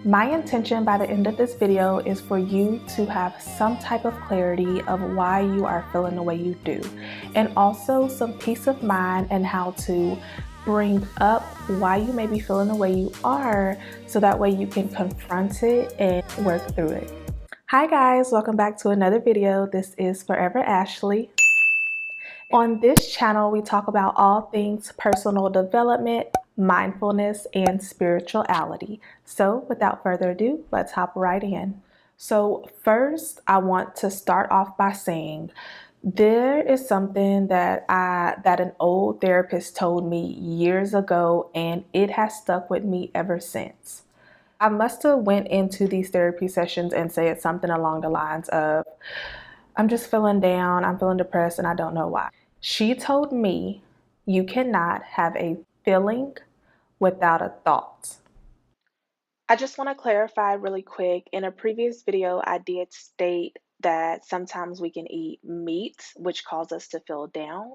My intention by the end of this video is for you to have some type of clarity of why you are feeling the way you do, and also some peace of mind and how to bring up why you may be feeling the way you are, so that way you can confront it and work through it. Hi guys, welcome back to another video. This is Forever Ashley. On this channel, we talk about all things personal development, mindfulness, and spirituality. So without further ado, let's hop right in. So first, I want to start off by saying there is something that an old therapist told me years ago, and it has stuck with me ever since. I must have went into these therapy sessions and said something along the lines of, I'm just feeling down, I'm feeling depressed, and I don't know why. She told me, you cannot have a feeling without a thought. I just want to clarify really quick. In a previous video, I did state that sometimes we can eat meat, which causes us to feel down.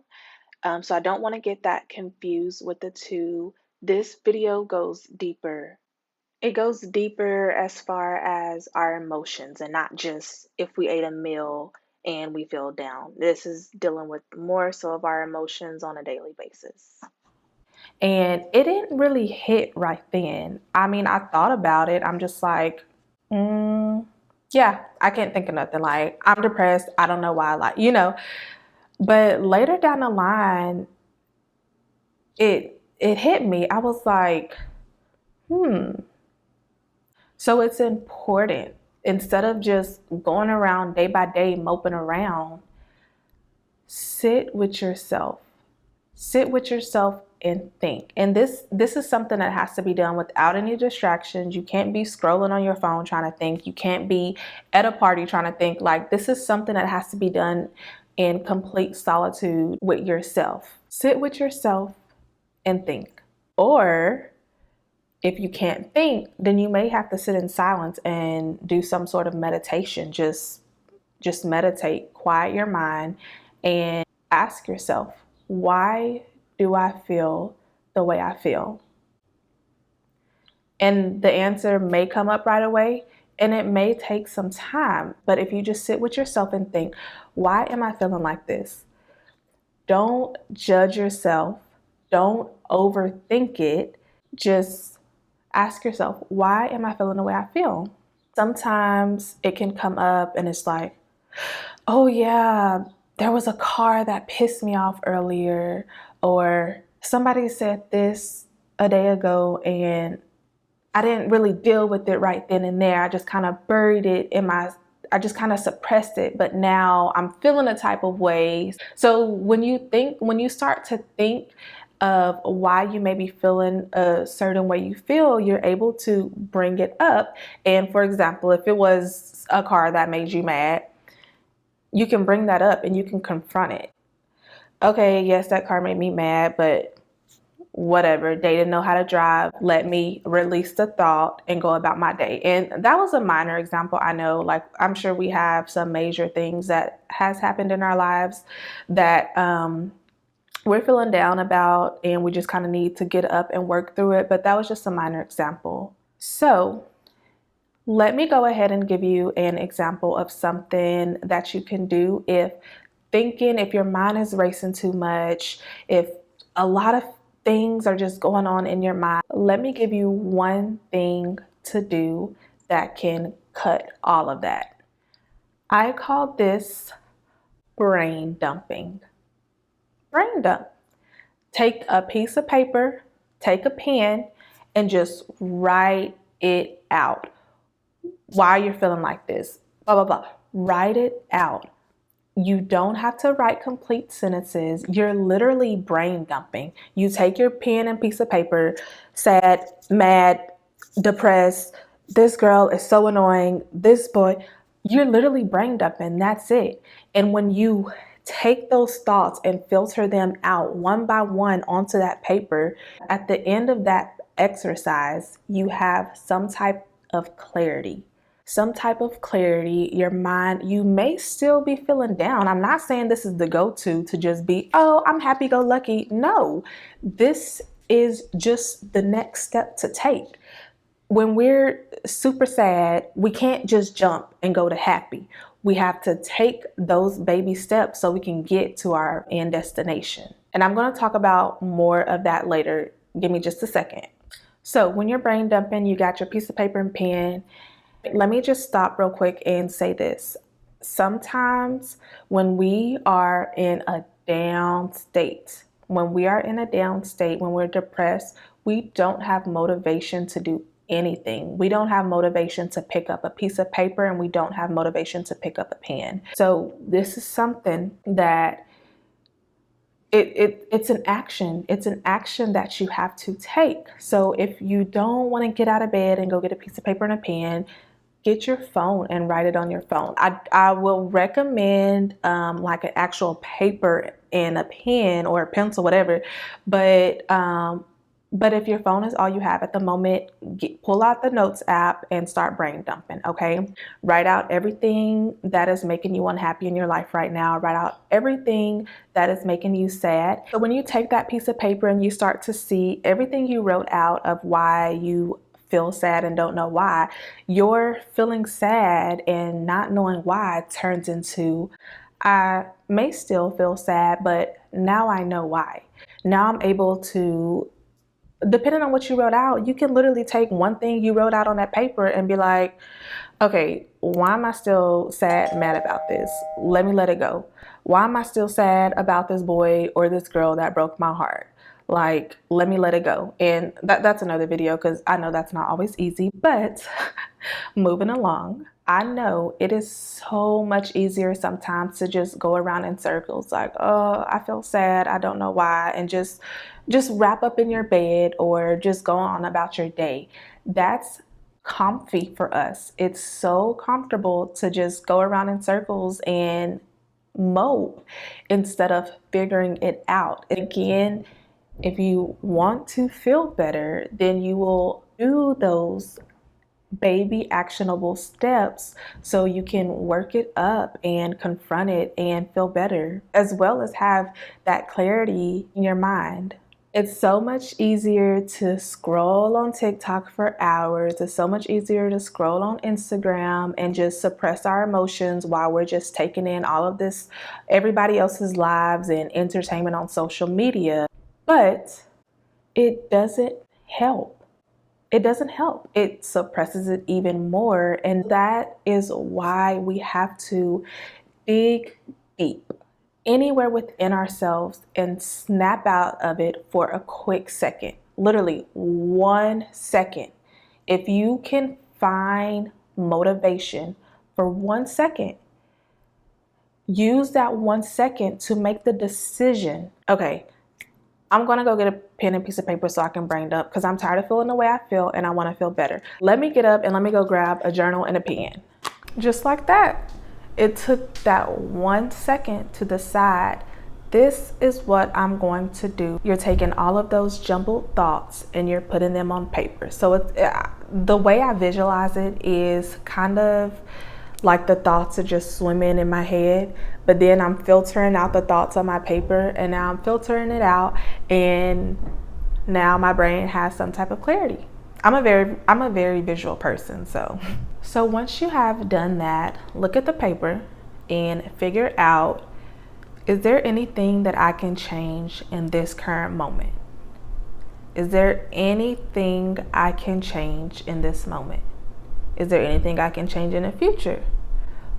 So I don't want to get that confused with the two. This video goes deeper. It goes deeper as far as our emotions, and not just if we ate a meal and we feel down. This is dealing with more so of our emotions on a daily basis. And it didn't really hit right then. I mean, I thought about it. I'm just like, yeah, I can't think of nothing. Like, I'm depressed. I don't know why, But later down the line, it hit me. I was like, So it's important, instead of just going around day by day moping around, sit with yourself. Sit with yourself and think. And this is something that has to be done without any distractions. You can't be scrolling on your phone trying to think. You can't be at a party trying to think. Like, this is something that has to be done in complete solitude with yourself. Sit with yourself and think. Or if you can't think, then you may have to sit in silence and do some sort of meditation. Just meditate, quiet your mind, and ask yourself, why do I feel the way I feel? And the answer may come up right away, and it may take some time. But if you just sit with yourself and think, why am I feeling like this? Don't judge yourself. Don't overthink it. Just ask yourself, why am I feeling the way I feel? Sometimes it can come up and it's like, oh yeah, there was a car that pissed me off earlier, or somebody said this a day ago and I didn't really deal with it right then and there. I just kind of buried it I just kind of suppressed it, but now I'm feeling a type of way. So when you start to think of why you may be feeling a certain way you feel, you're able to bring it up. And for example, if it was a car that made you mad, you can bring that up and you can confront it. Okay, yes, that car made me mad, but whatever, they didn't know how to drive. Let me release the thought and go about my day. And that was a minor example. I know, like, I'm sure we have some major things that has happened in our lives that we're feeling down about, and we just kind of need to get up and work through it. But that was just a minor example. So let me go ahead and give you an example of something that you can do if your mind is racing too much, if a lot of things are just going on in your mind. Let me give you one thing to do that can cut all of that. I call this brain dumping. Brain dump. Take a piece of paper, take a pen, and just write it out. Why you're feeling like this, blah, blah, blah. Write it out. You don't have to write complete sentences. You're literally brain dumping. You take your pen and piece of paper, sad, mad, depressed, this girl is so annoying, this boy. You're literally brain dumping. That's it. And when you take those thoughts and filter them out one by one onto that paper, at the end of that exercise, you have some type of clarity. Your mind, you may still be feeling down. I'm not saying this is the go-to to just be, oh, I'm happy-go-lucky. No, this is just the next step to take. When we're super sad, we can't just jump and go to happy. We have to take those baby steps so we can get to our end destination. And I'm going to talk about more of that later. Give me just a second. So when you're brain dumping, you got your piece of paper and pen. Let me just stop real quick and say this. Sometimes when we are in a down state, when we're depressed, we don't have motivation to do anything. We don't have motivation to pick up a piece of paper, and we don't have motivation to pick up a pen. So this is something that it's an action. It's an action that you have to take. So if you don't want to get out of bed and go get a piece of paper and a pen, get your phone and write it on your phone. I will recommend like an actual paper and a pen or a pencil, whatever. But if your phone is all you have at the moment, pull out the notes app and start brain dumping, okay? Write out everything that is making you unhappy in your life right now. Write out everything that is making you sad. So when you take that piece of paper and you start to see everything you wrote out of why you feel sad and don't know why, your feeling sad and not knowing why turns into, I may still feel sad, but now I know why. Now I'm able to, depending on what you wrote out, you can literally take one thing you wrote out on that paper and be like, okay, why am I still sad and mad about this? Let me let it go. Why am I still sad about this boy or this girl that broke my heart? Like, let me let it go. And that's another video, because I know that's not always easy, but moving along. I know it is so much easier sometimes to just go around in circles like, oh, I feel sad, I don't know why, and just wrap up in your bed or just go on about your day. That's comfy for us. It's so comfortable to just go around in circles and mope instead of figuring it out. Again, if you want to feel better, then you will do those baby actionable steps so you can work it up and confront it and feel better, as well as have that clarity in your mind. It's so much easier to scroll on TikTok for hours. It's so much easier to scroll on Instagram and just suppress our emotions while we're just taking in all of this, everybody else's lives and entertainment on social media. But it doesn't help. It doesn't help. It suppresses it even more. And that is why we have to dig deep anywhere within ourselves and snap out of it for a quick second. Literally 1 second. If you can find motivation for 1 second, use that 1 second to make the decision. Okay, I'm going to go get a pen and piece of paper so I can brain dump, because I'm tired of feeling the way I feel and I want to feel better. Let me get up and let me go grab a journal and a pen. Just like that. It took that 1 second to decide, this is what I'm going to do. You're taking all of those jumbled thoughts and you're putting them on paper. So the way I visualize it is kind of like the thoughts are just swimming in my head, but then I'm filtering out the thoughts on my paper, and now I'm filtering it out, and now my brain has some type of clarity. I'm a very visual person, so once you have done that, look at the paper and figure out, is there anything that I can change in this current moment? Is there anything I can change in this moment? Is there anything I can change in the future?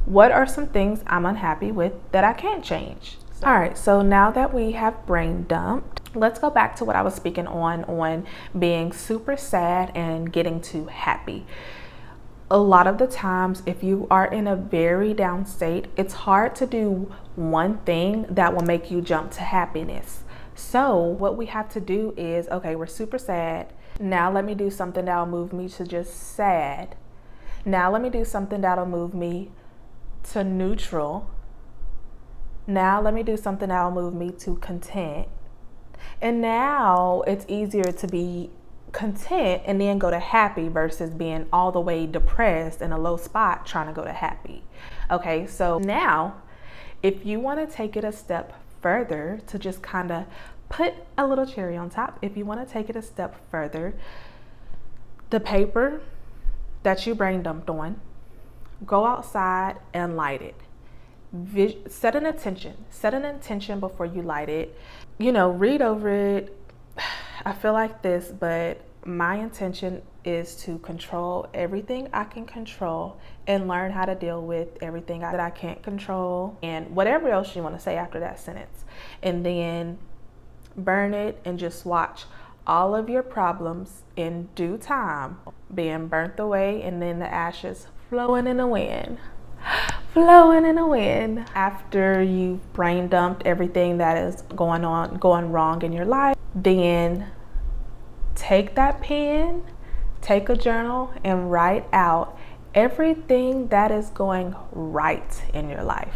What are some things I'm unhappy with that I can't change? All right, so now that we have brain dumped, let's go back to what I was speaking on being super sad and getting to happy. A lot of the times, if you are in a very down state, it's hard to do one thing that will make you jump to happiness. So what we have to do is, okay, we're super sad. Now let me do something that'll move me to just sad. Now let me do something that'll move me to neutral. Now let me do something that'll move me to content. And now it's easier to be content and then go to happy versus being all the way depressed in a low spot trying to go to happy. Okay, so now if you want to take it a step further, to just kind of put a little cherry on top, if you want to take it a step further, the paper that you brain dumped on, go outside and light it. Set an intention before you light it. Read over it. I feel like this, but my intention is to control everything I can control and learn how to deal with everything that I can't control, and whatever else you want to say after that sentence. And then burn it and just watch all of your problems in due time being burnt away, and then the ashes flowing in the wind. Flowing in the wind. After you've brain dumped everything that is going wrong in your life, then take that pen, take a journal, and write out everything that is going right in your life.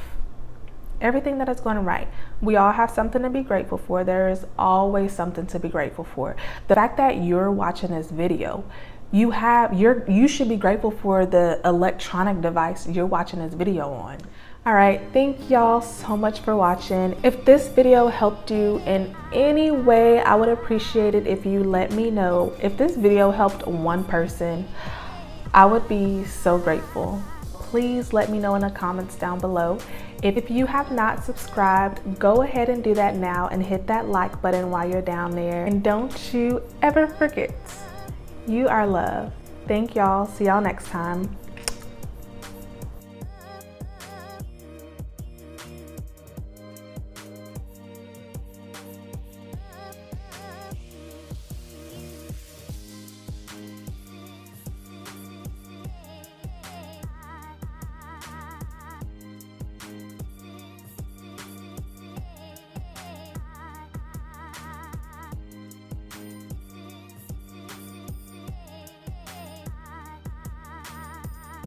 Everything that is going right. We all have something to be grateful for. There is always something to be grateful for. The fact that you're watching this video, you should be grateful for the electronic device you're watching this video on. All right, thank y'all so much for watching. If this video helped you in any way, I would appreciate it if you let me know. If this video helped one person, I would be so grateful. Please let me know in the comments down below. If you have not subscribed, go ahead and do that now and hit that like button while you're down there. And don't you ever forget, you are loved. Thank y'all. See y'all next time.